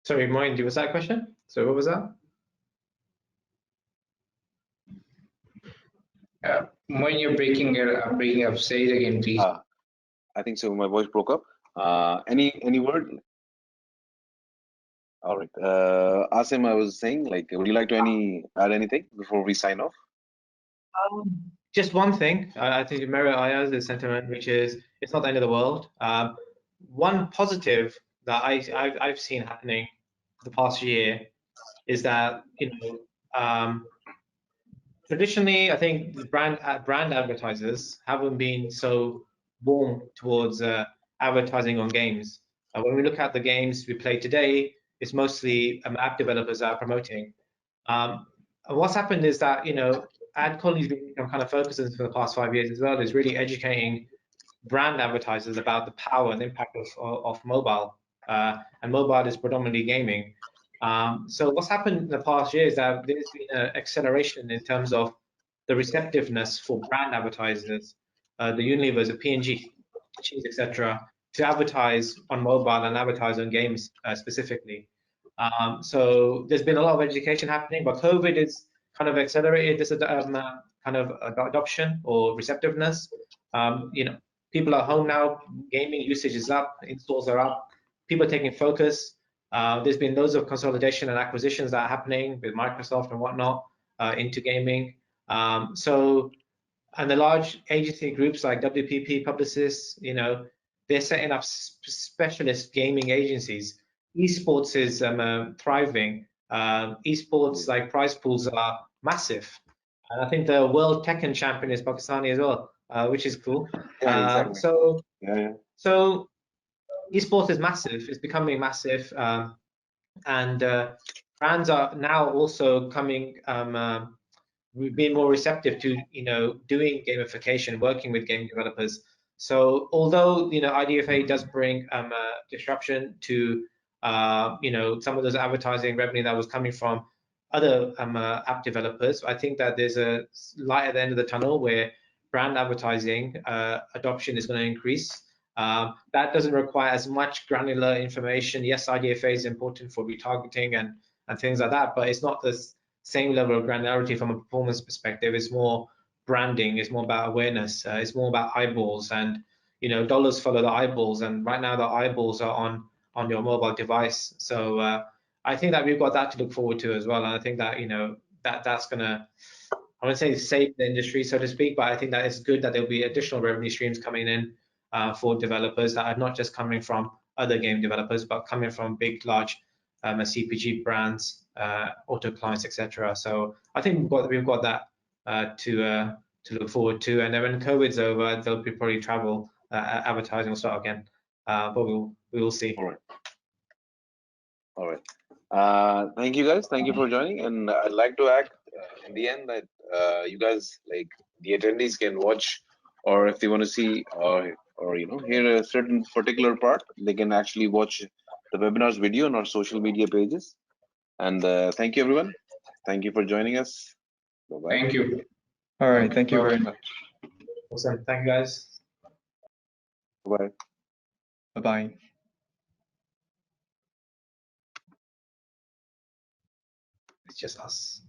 Sorry, Moin, was that a question? So what was that? When you're breaking up, say it again, please. I think so. My voice broke up. Any word? All right. Asim, I was saying, would you like to add anything before we sign off? Just one thing. I think you mirror Ayaz's sentiment, which is it's not the end of the world. One positive that I've seen happening the past year is that traditionally I think the brand advertisers haven't been so warm towards advertising on games. When we look at the games we play today, it's mostly app developers that are promoting. What's happened is that ad colonies become kind of focuses for the past 5 years as well. Is really educating brand advertisers about the power and impact of mobile, and mobile is predominantly gaming. So what's happened in the past year is that there's been an acceleration in terms of the receptiveness for brand advertisers, the Unilevers, the P&G, cheese, etc., to advertise on mobile and advertise on games specifically. So there's been a lot of education happening, but COVID has kind of accelerated this kind of adoption or receptiveness. People are home now, gaming usage is up, installs are up, people are taking focus. There's been loads of consolidation and acquisitions that are happening with Microsoft and whatnot into gaming. And the large agency groups like WPP, Publicis, they're setting up specialist gaming agencies. Esports is thriving. Esports like prize pools are massive. And I think the world Tekken champion is Pakistani as well, which is cool. Yeah, exactly. So esports is massive. It's becoming massive. And brands are now also coming, being more receptive to doing gamification, working with game developers. So although IDFA does bring disruption to some of those advertising revenue that was coming from other app developers, I think that there's a light at the end of the tunnel where brand advertising adoption is going to increase. That doesn't require as much granular information. Yes, IDFA is important for retargeting and things like that, but it's not the same level of granularity from a performance perspective. It's more branding, it's more about awareness, it's more about eyeballs, and dollars follow the eyeballs, and right now the eyeballs are on your mobile device. So I think that we've got that to look forward to as well, and I think that that's gonna, I wouldn't say save the industry, so to speak, but I think that it's good that there'll be additional revenue streams coming in for developers that are not just coming from other game developers, but coming from big, large CPG brands, auto clients, etc. So I think we've got that to look forward to. And then when COVID's over, there'll be probably travel advertising will start again, but we will see. All right. Thank you guys. Thank you for joining. And I'd like to add in the end that you guys, like the attendees, can watch, or if they want to see or hear a certain particular part, they can actually watch the webinar's video on our social media pages. And thank you, everyone. Thank you for joining us. Bye-bye. Thank you. All right. Thank you very much. Awesome. Thank you, guys. Bye-bye. Bye-bye. It's just us.